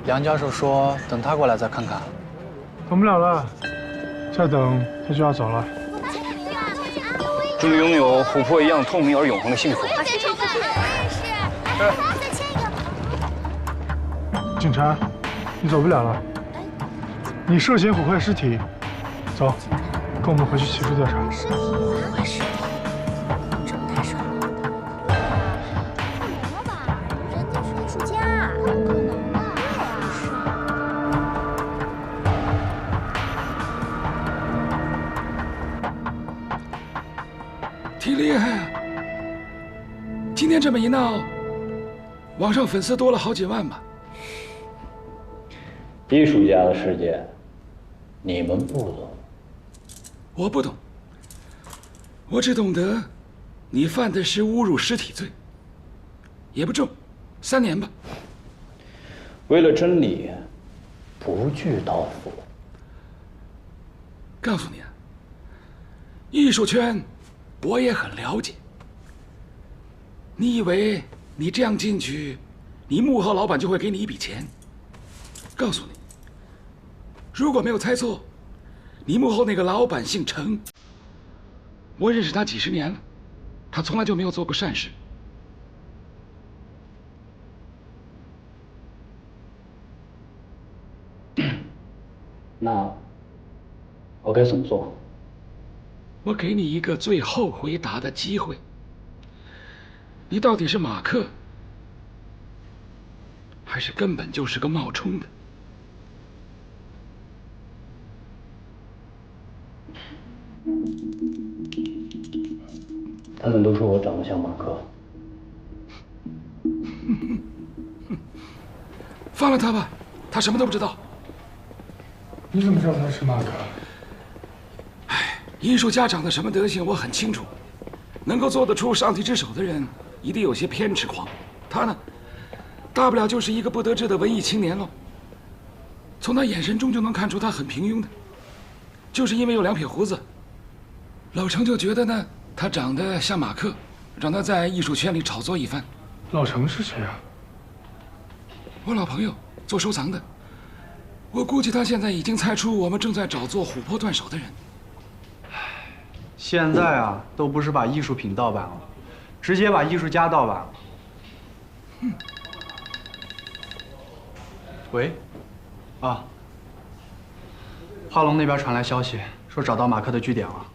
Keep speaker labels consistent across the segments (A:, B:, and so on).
A: 梁教授说等他过来再看看。
B: 等不了了，再等他就要走了。
C: 祝你拥有琥珀一样透明而永恒的幸福。
D: 好，谢谢爸爸。我也是。再签一个。
B: 警察，你走不了了。你涉嫌毁坏尸体，走，跟我们回去起诉调查。
D: 尸体？毁坏尸体？这么大事儿吗？不可能了吧？人家是艺术家，不可能的。
E: 挺厉害啊！今天这么一闹，网上粉丝多了好几万吧？
F: 艺术家的世界，你们不懂。
E: 我不懂，我只懂得，你犯的是侮辱尸体罪，也不重，3年吧。
F: 为了真理，不惧刀斧。
E: 告诉你啊，艺术圈。我也很了解。你以为你这样进去，你幕后老板就会给你一笔钱？告诉你，如果没有猜错，你幕后那个老板姓程，我认识他几10年了，他从来就没有做过善事。
F: 那我该怎么做？
E: 我给你一个最后回答的机会，你到底是马克，还是根本就是个冒充的？
F: 他们都说我长得像马克。
E: 放了他吧，他什么都不知道。
B: 你怎么知道他是马克？
E: 艺术家长得什么德行，我很清楚。能够做得出上帝之手的人，一定有些偏执狂。他呢，大不了就是一个不得志的文艺青年喽。从他眼神中就能看出他很平庸的，就是因为有2撇胡子。老程就觉得呢，他长得像马克，让他在艺术圈里炒作一番。
B: 老程是谁啊？
E: 我老朋友，做收藏的。我估计他现在已经猜出我们正在找做琥珀断手的人。
A: 现在啊，都不是把艺术品盗版了，直接把艺术家盗版了。喂，啊，华龙那边传来消息，说找到马克的据点了。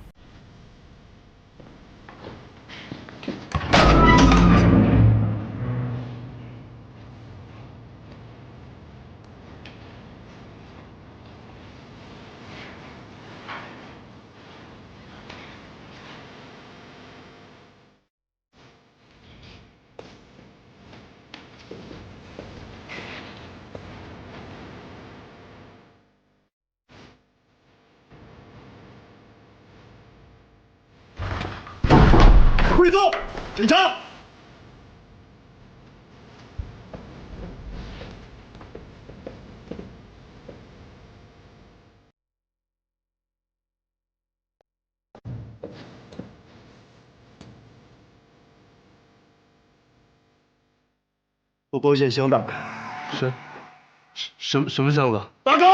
G: 跪坐！警察！我保险箱打开。
H: 什么箱子？
G: 打开！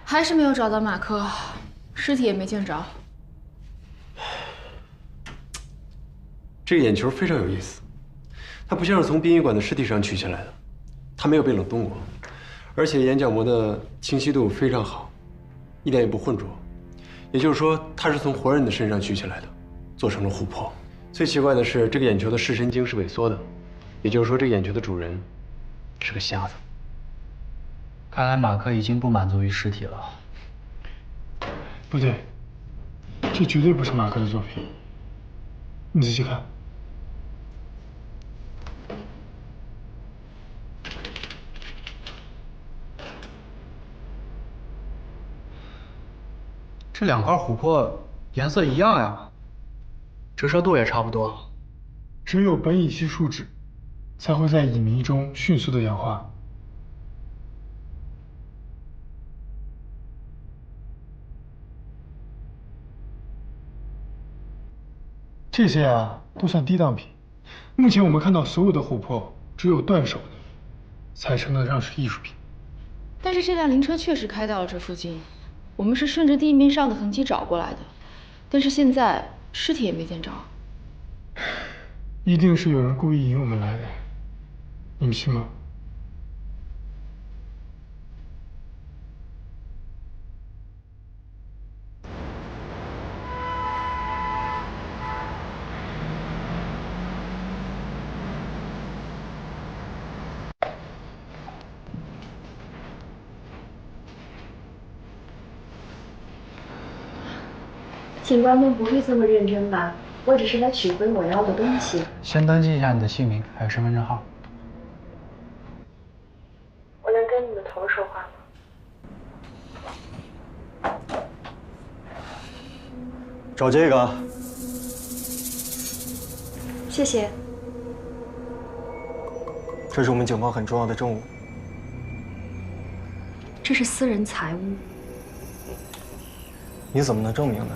I: 还是没有找到马克，尸体也没见着。
H: 这个眼球非常有意思，它不像是从殡仪馆的尸体上取下来的，它没有被冷冻过，而且眼角膜的清晰度非常好，一点也不浑浊。也就是说，它是从活人的身上取起来的，做成了琥珀。最奇怪的是，这个眼球的视神经是萎缩的，也就是说，这个眼球的主人是个瞎子。
A: 看来马克已经不满足于尸体了。
B: 不对，这绝对不是马克的作品。你仔细看。
A: 这2块琥珀颜色一样呀，折射度也差不多。
B: 只有苯乙烯树脂才会在乙醚中迅速的氧化。这些啊都算低档品。目前我们看到所有的琥珀，只有断手的才称得上是艺术品。
I: 但是这辆灵车确实开到了这附近。 我们是顺着地面上的痕迹找过来的，但是现在尸体也没见着。
B: 一定是有人故意引我们来的，你们信吗？
J: 警官们不会这么认真吧？我只是来取回我要的东西。
A: 先登记一下你的姓名，还有身份证号。
J: 我能跟你们头说话吗？
G: 找这个。
J: 谢谢。
G: 这是我们警方很重要的证物。
J: 这是私人财物。
G: 你怎么能证明呢？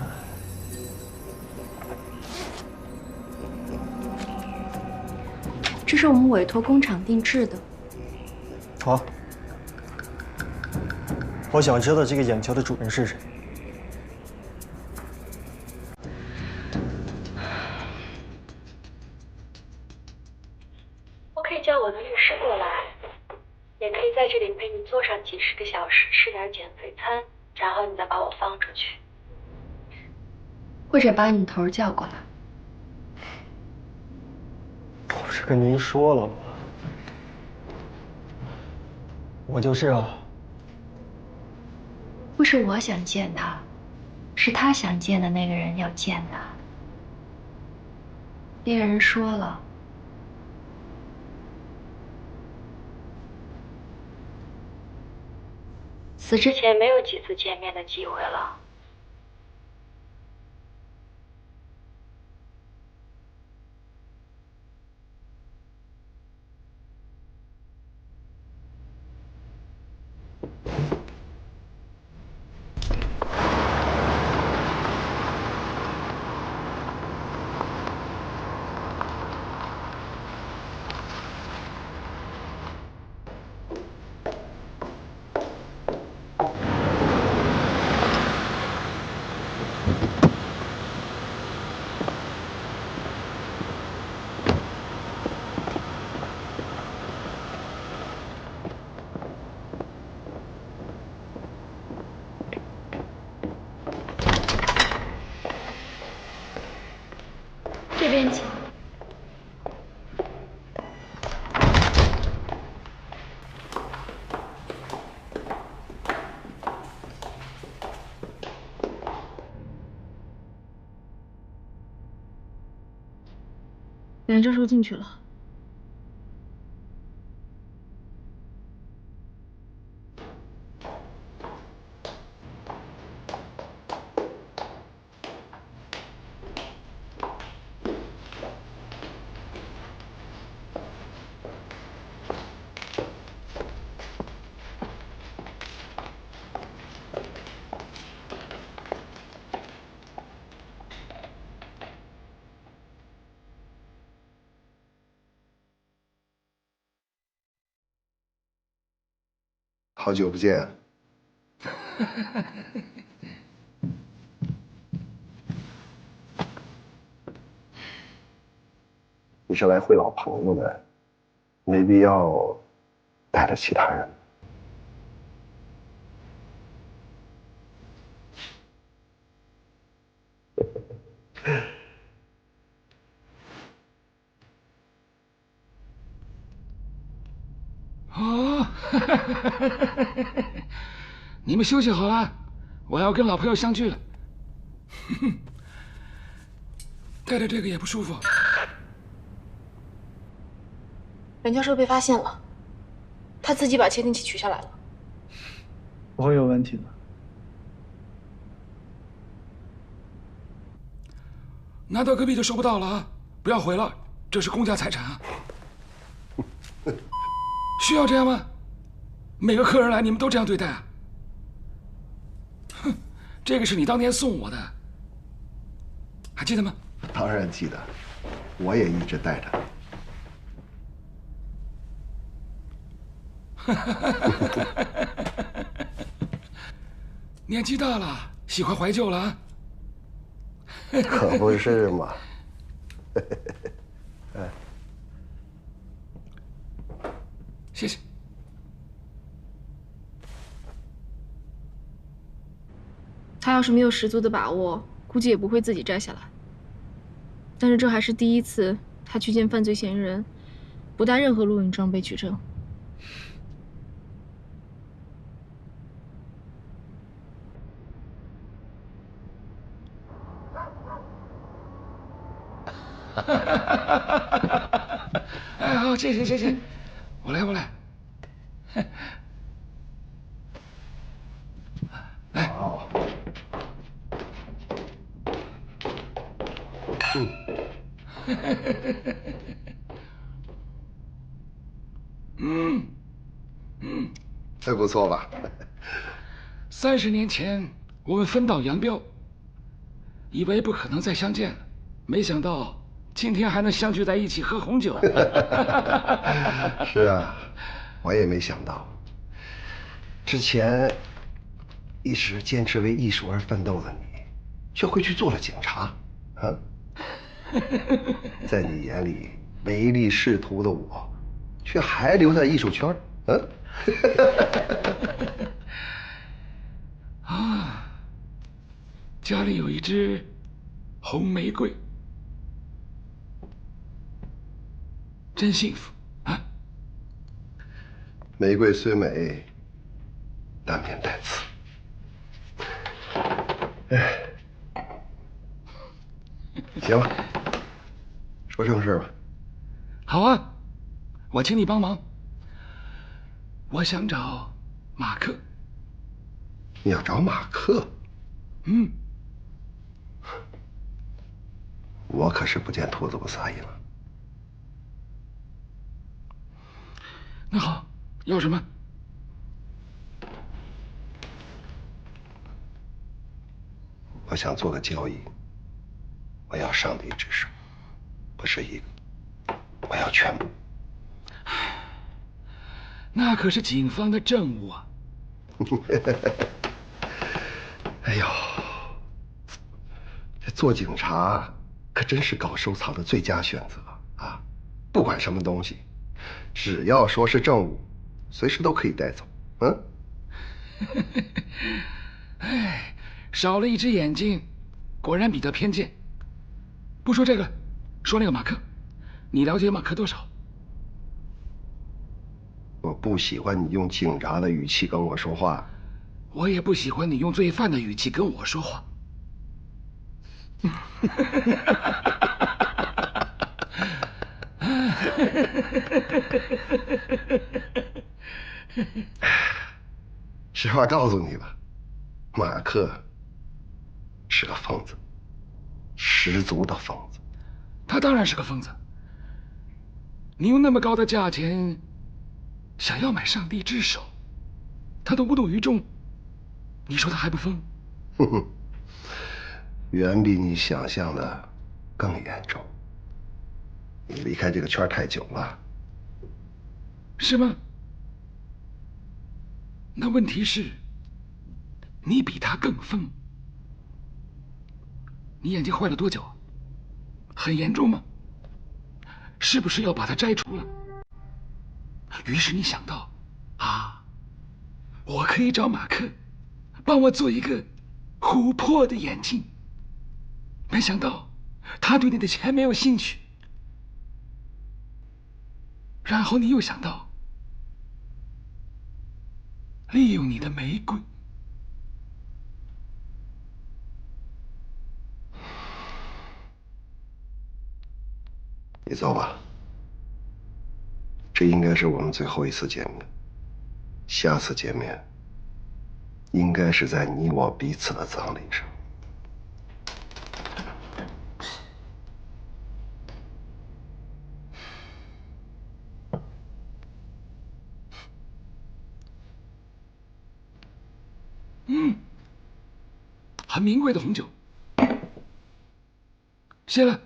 J: 这是我们委托工厂定制的。
G: 好，我想知道这个眼球的主人是谁。
J: 我可以叫我的律师过来，也可以在这里陪你坐上几10个小时，吃点减肥餐，然后你再把我放出去，或者把你头叫过来。
G: 不是跟您说了吗？我就是啊。
J: 不是我想见他，是他想见的那个人要见他。那个人说了，死之前没有几次见面的机会了。 这边请。
I: 连证书进去了。
K: 好久不见。你是来会老朋友的，没必要带着其他人。
E: 哦，你们休息好了，我要跟老朋友相聚了。戴着这个也不舒服。
I: 任教授被发现了，他自己把窃听器取下来了。
A: 不会有问题的。
E: 拿到隔壁就收不到了啊！不要毁了，这是公家财产啊！需要这样吗？每个客人来你们都这样对待啊？哼，这个是你当年送我的，还记得吗？
K: 当然记得，我也一直带着。
E: 年纪大了，喜欢怀旧了啊？
K: 可不是嘛。
E: 谢谢。
I: 他要是没有十足的把握，估计也不会自己摘下来。但是这还是第一次他去见犯罪嫌疑人，不带任何录影装备取证。
E: 哎，好，谢谢谢谢，我来。来。
K: 好。还不错吧
E: ？30年前我们分道扬镳，以为不可能再相见了，没想到今天还能相聚在一起喝红酒。
K: 是啊，我也没想到，之前一直坚持为艺术而奋斗的你，却会去做了警察，啊？在你眼里唯利是图的我，却还留在艺术圈，
E: 啊，家里有一支红玫瑰，真幸福啊！
K: 玫瑰虽美，难免带刺。哎，行了，说正事吧。
E: 好啊，我请你帮忙。我想找马克。
K: 你要找马克？
E: 嗯。
K: 我可是不见兔子不撒野了。
E: 那好，要什么？
K: 我想做个交易，我要上帝之手，不是一个，我要全部。
E: 那可是警方的证物啊！
K: 哎呦，这做警察可真是搞收藏的最佳选择啊！不管什么东西，只要说是证物，随时都可以带走。
E: 哎，少了一只眼睛，果然比较偏见。不说这个，说那个马克，你了解马克多少？
K: 我不喜欢你用警察的语气跟我说话。
E: 我也不喜欢你用罪犯的语气跟我说话。
K: 实话告诉你吧，马克是个疯子，十足的疯子。
E: 他当然是个疯子。你用那么高的价钱想要买上帝之手，他都无动于衷，你说他还不疯？
K: 远比你想象的更严重。你离开这个圈太久了。
E: 是吗？那问题是，你比他更疯。你眼睛坏了多久？很严重吗？是不是要把它摘除了？于是你想到，啊，我可以找马克帮我做一个琥珀的眼睛。没想到他对你的钱没有兴趣。然后你又想到，利用你的玫瑰。
K: 你走吧，这应该是我们最后一次见面。下次见面，应该是在你我彼此的葬礼上。
E: 很名贵的红酒，谢了。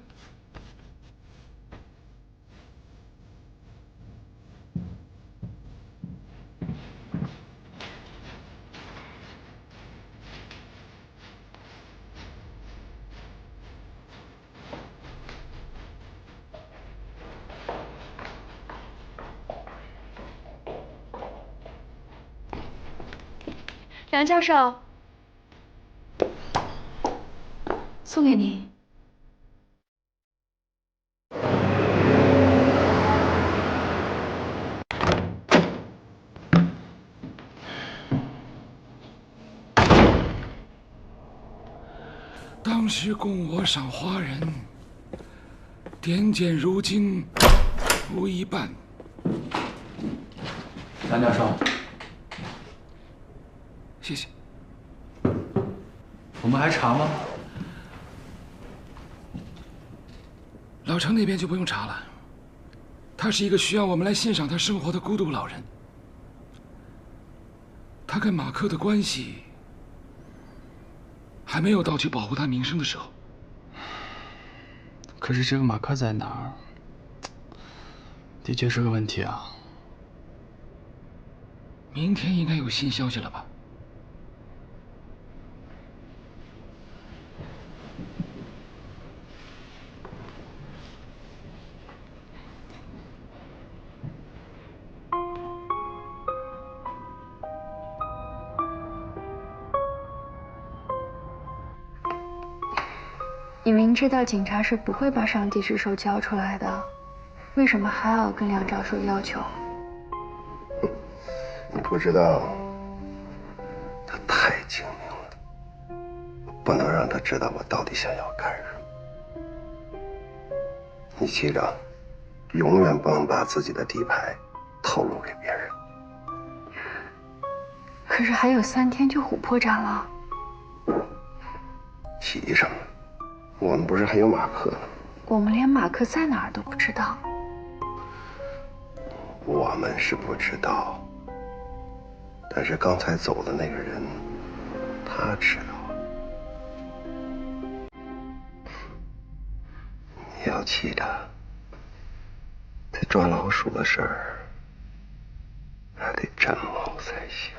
I: 梁教授，送给您。
E: 当时供我赏花人，点检如今无一半。
A: 梁教授，
E: 谢谢。
A: 我们还查吗？
E: 老程那边就不用查了，他是一个需要我们来欣赏他生活的孤独老人。他跟马克的关系还没有到去保护他名声的时候。
A: 可是这个马克在哪儿？的确是个问题啊。
E: 明天应该有新消息了吧？
L: 你明知道警察是不会把上帝之手交出来的，为什么还要跟梁教授要求？
K: 你不知道，他太精明了，不能让他知道我到底想要干什么。你记着，永远不能把自己的底牌透露给别人。
L: 可是还有3天就琥珀展了，
K: 急什么？我们不是还有马克呢？
L: 我们连马克在哪儿都不知道。
K: 我们是不知道，但是刚才走的那个人，他知道。你要记得，这抓老鼠的事儿，还得真猫才行。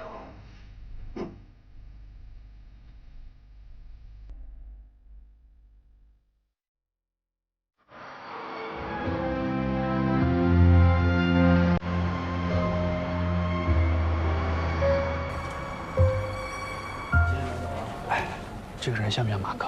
A: 这个人像不像马克？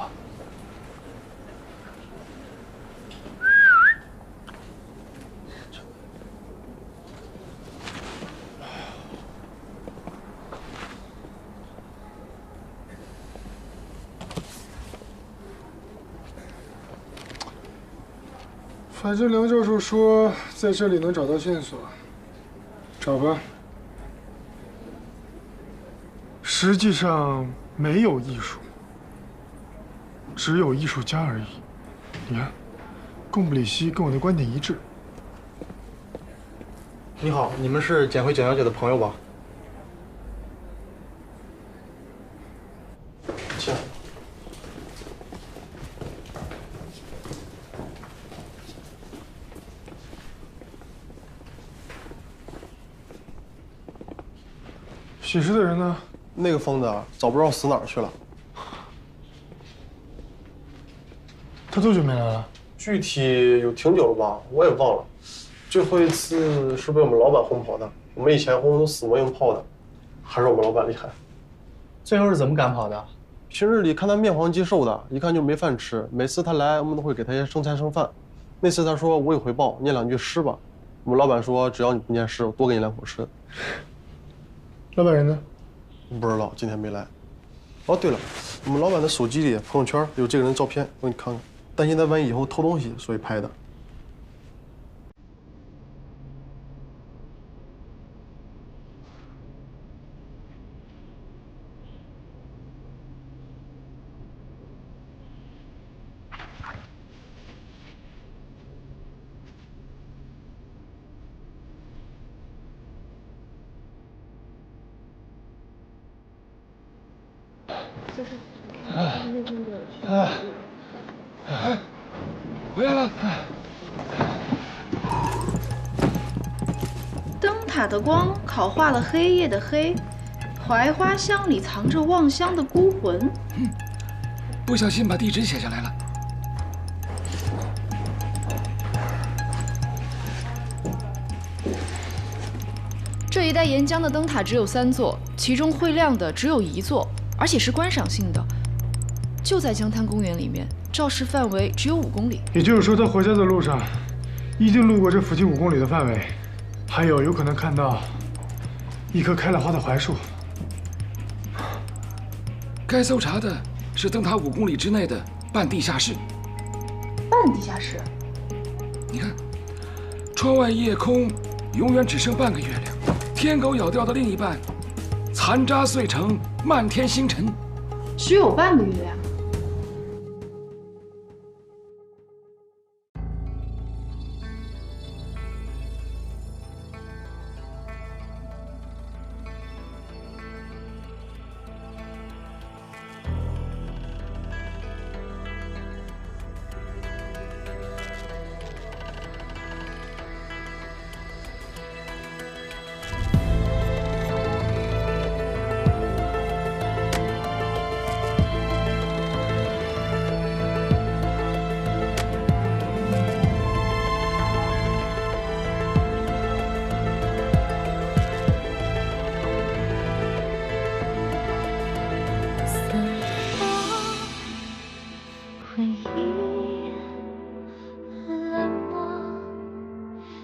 B: 反正梁教授说在这里能找到线索，找吧。实际上没有艺术。只有艺术家而已。你看，贡布里希跟我的观点一致。
M: 你好，你们是捡回蒋小姐的朋友吧？请。
B: 写诗的人呢？
M: 那个疯子早不知道死哪儿去了。
B: 他多久没来了？
M: 具体有挺久了吧，我也忘了。最后一次是被我们老板轰跑的，我们以前轰都死磨硬泡的，还是我们老板厉害。
G: 最后是怎么赶跑的？
M: 平日里看他面黄肌瘦的，一看就没饭吃。每次他来，我们都会给他些剩菜剩饭。那次他说无以回报，念2句诗吧。我们老板说只要你不念诗，我多给你2口吃。
B: 老板人呢？
M: 不知道，今天没来。哦，对了，我们老板的手机里朋友圈有这个人的照片，我给你看看。担心他万一以后偷东西，所以拍的。
E: 回来了。
I: 灯塔的光烤化了黑夜的黑，槐花香里藏着望乡的孤魂。
E: 不小心把地址写下来了。
I: 这一带沿江的灯塔只有3座，其中会亮的只有1座，而且是观赏性的，就在江滩公园里面，照视范围只有5公里。
B: 也就是说，他回家的路上，一定路过这附近5公里的范围，还有可能看到一棵开了花的槐树。
E: 该搜查的是灯塔5公里之内的半地下室。
I: 半地下室？
E: 你看，窗外夜空永远只剩半个月亮，天狗咬掉的另一半，残渣碎成漫天星辰。
I: 只有半个月亮。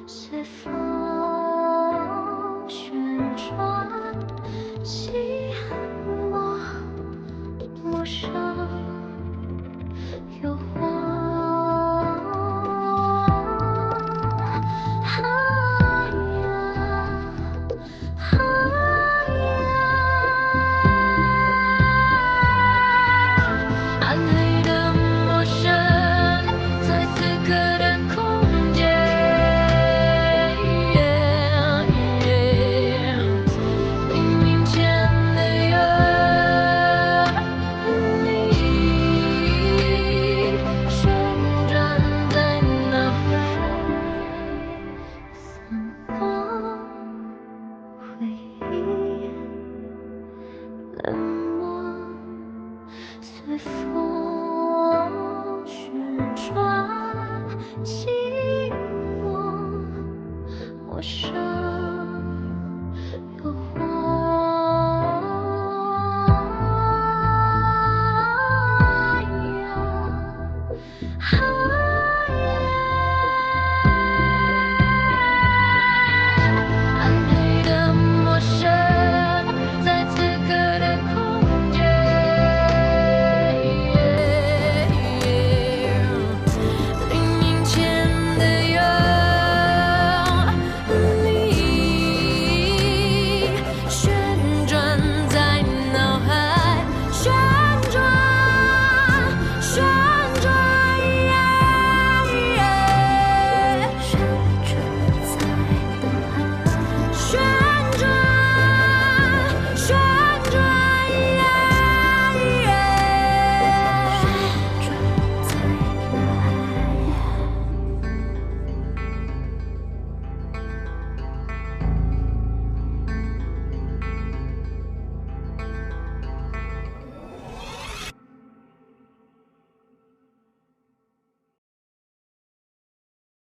D: 随风旋转，心